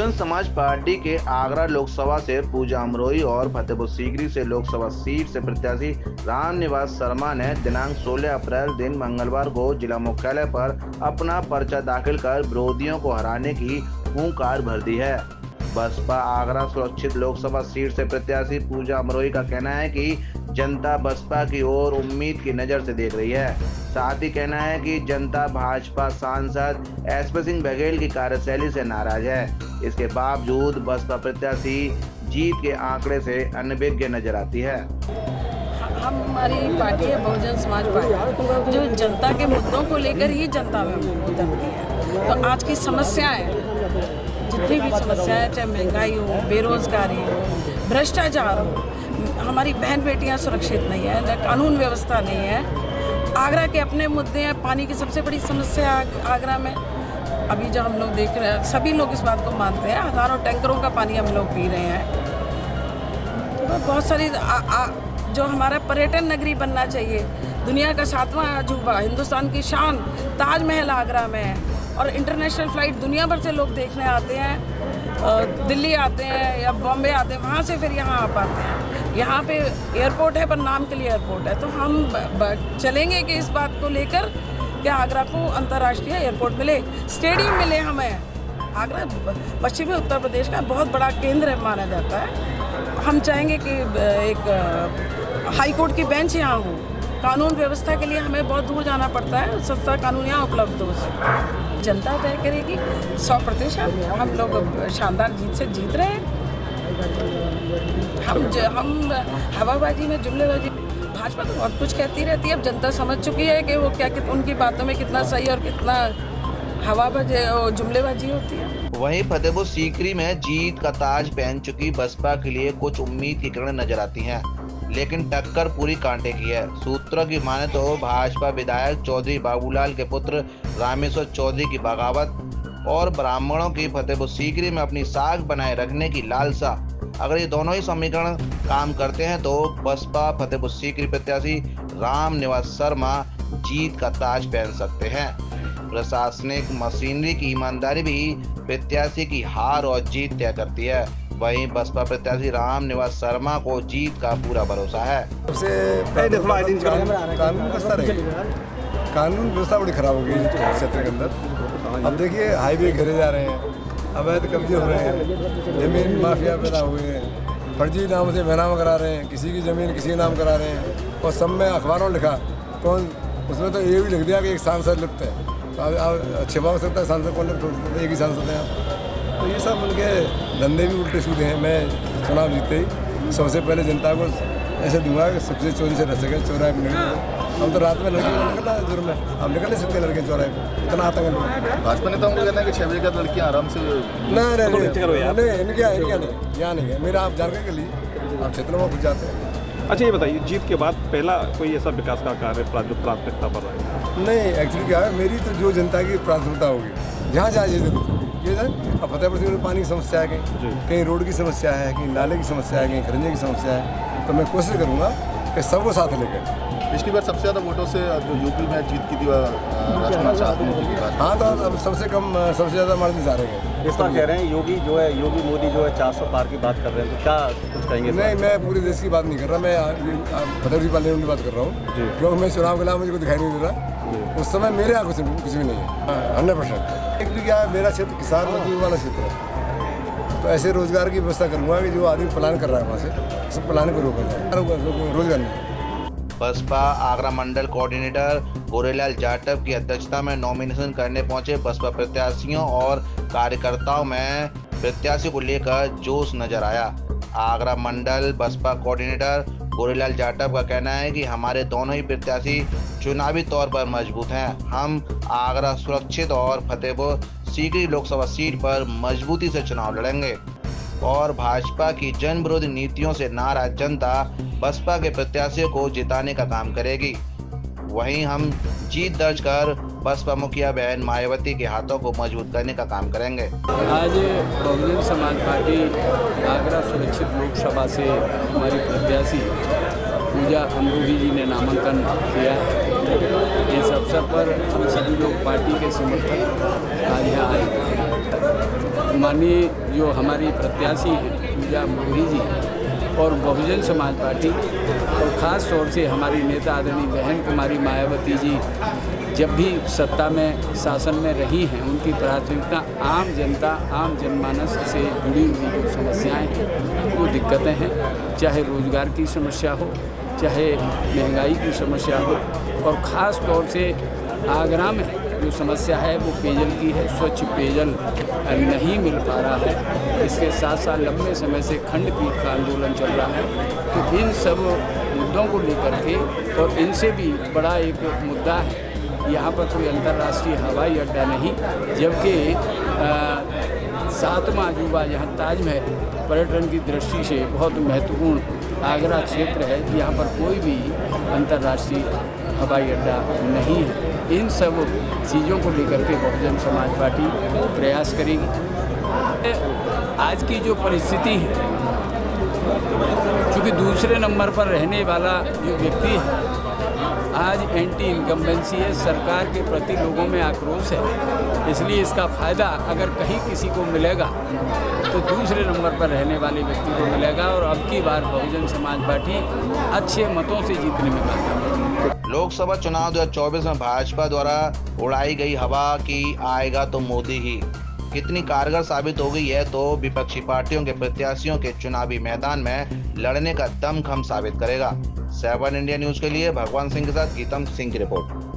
Bahujan Samaj party के आगरा लोकसभा से पूजा अमरोही और फतेहपुर सीकरी से लोकसभा सीट से प्रत्याशी रामनिवास शर्मा ने दिनांक 16 अप्रैल दिन मंगलवार को जिला मुख्यालय पर अपना पर्चा दाखिल कर विरोधियों को हराने की हुंकार भर दी है। बसपा आगरा सुरक्षित लोकसभा सीट से प्रत्याशी पूजा अमरोही का कहना है कि जनता बसपा की ओर उम्मीद की नजर से देख रही है। साथ ही कहना है कि जनता भाजपा सांसद एसपी सिंह बघेल की कार्यशैली से नाराज है। इसके बावजूद बसपा प्रत्याशी जीत के आंकड़े से अनभिज्ञ नजर आती है। हमारी पार्टी है बहुजन समाज पार्टी, जो जनता के मुद्दों को लेकर ही जनता में उतरती है। तो आज की समस्याएं, जितनी भी समस्याएं, चाहे महंगाई हो, बेरोजगारी हो, भ्रष्टाचार हो, हमारी बहन बेटियां सुरक्षित नहीं है, न कानून व्यवस्था नहीं है। आगरा के अपने मुद्दे हैं। पानी की सबसे बड़ी समस्या आगरा में अभी जो हम लोग देख रहे हैं, सभी लोग इस बात को मानते हैं, हज़ारों टैंकरों का पानी हम लोग पी रहे हैं। तो बहुत सारी जो हमारा पर्यटन नगरी बनना चाहिए, दुनिया का 7वां अजूबा, हिंदुस्तान की शान ताजमहल आगरा में है और इंटरनेशनल फ़्लाइट दुनिया भर से लोग देखने आते हैं, दिल्ली आते हैं या बॉम्बे आते हैं, वहाँ से फिर यहाँ आ पाते हैं। यहाँ पे एयरपोर्ट है पर नाम के लिए एयरपोर्ट है। तो हम चलेंगे कि इस बात को लेकर कि आगरा को अंतर्राष्ट्रीय एयरपोर्ट मिले, स्टेडियम मिले हमें। आगरा पश्चिमी उत्तर प्रदेश का बहुत बड़ा केंद्र माना जाता है। हम चाहेंगे कि एक हाई कोर्ट की बेंच यहाँ हो। कानून व्यवस्था के लिए हमें बहुत दूर जाना पड़ता है, सस्ता कानून यहाँ उपलब्ध हो सकता है। जनता तय करेगी 100%। हम लोग शानदार जीत से जीत रहे हैं। हम हवाबाजी में, जुमलेबाजी, भाजपा तो बहुत कुछ कहती रहती है। अब जनता समझ चुकी है कि वो क्या उनकी बातों में कितना सही और कितना हवाबाजी और जुमलेबाजी होती है। वहीं फतेहपुर सीकरी में जीत का ताज पहन चुकी बसपा के लिए कुछ उम्मीद की किरणें नजर आती हैं, लेकिन टक्कर पूरी कांटे की है। सूत्रों की माने तो भाजपा विधायक चौधरी बाबूलाल के पुत्र रामेश्वर चौधरी की बगावत और ब्राह्मणों की फतेहपुर सीकरी में अपनी साख बनाए रखने की लालसा, अगर ये दोनों ही समीकरण काम करते हैं तो बसपा फतेहपुर सीकरी प्रत्याशी रामनिवास शर्मा जीत का ताज पहन सकते हैं। प्रशासनिक मशीनरी की ईमानदारी भी प्रत्याशी की हार और जीत तय करती है। वहीं बसपा प्रत्याशी रामनिवास शर्मा को जीत का पूरा भरोसा है। कानून व्यवस्था बड़ी खराब हो गई क्षेत्र के अंदर। अब देखिए, हाईवे घेरे जा रहे हैं, अवैध कब्जे हो रहे हैं, जमीन माफिया पैदा हुए हैं, फर्जी नाम से महनामा करा रहे हैं, किसी की ज़मीन किसी के नाम करा रहे हैं। और सब में अखबारों में लिखा, कौन उसमें तो ये भी लिख दिया कि एक सांसद लिप्त है। तो छिपा हो सकता है सांसद कौन लिप्त हो सकता है, एक ही सांसद है। तो ये सब उनके धंधे भी उल्टे सीधे हैं। मैं चुनाव जीते ही सबसे पहले जनता को ऐसे दूंगा कि सबसे चोरी से रह सके, चौराहे पर निकल। हम तो रात में लड़के निकलना है जुर्म है, हम निकल नहीं सकते लड़के चौराहे पर, इतना आतंक है। भाजपा नेताओं को कहना है कि 6 बजे के बाद लड़कियाँ आराम से नहीं, इनके यहाँ नहीं है। मेरा आप जानकारी के लिए आप क्षेत्रों में घुस जाते हैं। अच्छा, ये बताइए, जीत के बाद पहला कोई ऐसा विकास का कार्य जो प्राथमिकता पर रहा है? नहीं, एक्चुअली क्या है, मेरी तो जो जनता की प्राथमिकता होगी जहाँ जहाँ ये है। अब फतेहपुर सीकरी में पानी की समस्या है, कहीं रोड की समस्या है, कहीं नाले की समस्या है, कहीं खरंजे की समस्या है। तो मैं कोशिश करूँगा कि सबको साथ लेकर। पिछली बार सबसे ज़्यादा वोटों से जो यूपी में जीत की थी राजकुमार चाहते हैं। हाँ, तो अब सबसे ज़्यादा मार्जिन जा रहे हैं। इस बार कह रहे हैं योगी मोदी जो है 400 पार की बात कर रहे हैं, तो क्या कुछ कहेंगे? नहीं, मैं पूरे देश की बात नहीं कर रहा, मैं फतेहपुर पार्लियामेंट की बात कर रहा हूँ, क्योंकि मैं चुनाव के अलावा मुझे दिखाई नहीं दे रहा। उस समय मेरे यहाँ कुछ भी नहीं है। 100% एक्चुअली क्या है, मेरा क्षेत्र किसान मजदूर वाला क्षेत्र है। तो ऐसे रोजगार की व्यवस्था करूँगा कि जो आदमी प्लान कर रहा है वहाँ से सब प्लान को रोका जाए, रोजगार नहीं। बसपा आगरा मंडल कोऑर्डिनेटर गोरेलाल जाटव की अध्यक्षता में नॉमिनेशन करने पहुंचे बसपा प्रत्याशियों और कार्यकर्ताओं में प्रत्याशी को लेकर जोश नजर आया। आगरा मंडल बसपा कोऑर्डिनेटर गोरेलाल जाटव का कहना है कि हमारे दोनों ही प्रत्याशी चुनावी तौर पर मजबूत हैं। हम आगरा सुरक्षित और फतेहपुर सीकरी लोकसभा सीट पर मजबूती से चुनाव लड़ेंगे और भाजपा की जन विरोधी नीतियों से नाराज जनता बसपा के प्रत्याशियों को जिताने का काम करेगी। वहीं हम जीत दर्ज कर बसपा मुखिया बहन मायावती के हाथों को मजबूत करने का काम करेंगे। आज बहुजन समाज पार्टी आगरा सुरक्षित लोकसभा से हमारी प्रत्याशी पूजा अमरोही जी ने नामांकन किया। इस अवसर पर हम सभी लोग पार्टी के समर्थक आज यहाँ आए। माननीय जो हमारी प्रत्याशी हैं पूजा मोदी जी और बहुजन समाज पार्टी और ख़ास तौर से हमारी नेता आदरणीय बहन कुमारी मायावती जी जब भी सत्ता में शासन में रही हैं, उनकी प्राथमिकता आम जनता आम जनमानस से जुड़ी हुई जो समस्याएं हैं, वो दिक्कतें हैं, चाहे रोज़गार की समस्या हो, चाहे महंगाई की समस्या हो, और ख़ास तौर से आगरा में जो समस्या है वो पेयजल की है। स्वच्छ पेयजल नहीं मिल पा रहा है। इसके साथ साथ लंबे समय से खंडपीठ का आंदोलन चल रहा है। तो इन सब मुद्दों को लेकर के, और इनसे भी बड़ा एक मुद्दा है, यहाँ पर कोई अंतर्राष्ट्रीय हवाई अड्डा नहीं, जबकि 7वां अजूबा यहाँ ताजमहल पर्यटन की दृष्टि से बहुत महत्वपूर्ण आगरा क्षेत्र है, यहाँ पर कोई भी अंतर्राष्ट्रीय हवाई अड्डा नहीं है। इन सब चीज़ों को लेकर के बहुजन समाज पार्टी प्रयास करेगी। आज की जो परिस्थिति है, क्योंकि दूसरे नंबर पर रहने वाला जो व्यक्ति है, आज एंटी इनकम्बेंसी है, सरकार के प्रति लोगों में आक्रोश है, इसलिए इसका फ़ायदा अगर कहीं किसी को मिलेगा तो दूसरे नंबर पर रहने वाले व्यक्ति को मिलेगा। और अब की बार बहुजन समाज पार्टी अच्छे मतों से जीतने में कामयाब। लोकसभा चुनाव 2024 में भाजपा द्वारा उड़ाई गई हवा की आएगा तो मोदी ही कितनी कारगर साबित हो गई है, तो विपक्षी पार्टियों के प्रत्याशियों के चुनावी मैदान में लड़ने का दमखम साबित करेगा। 7 इंडिया न्यूज के लिए भगवान सिंह के साथ गीतम सिंह की रिपोर्ट।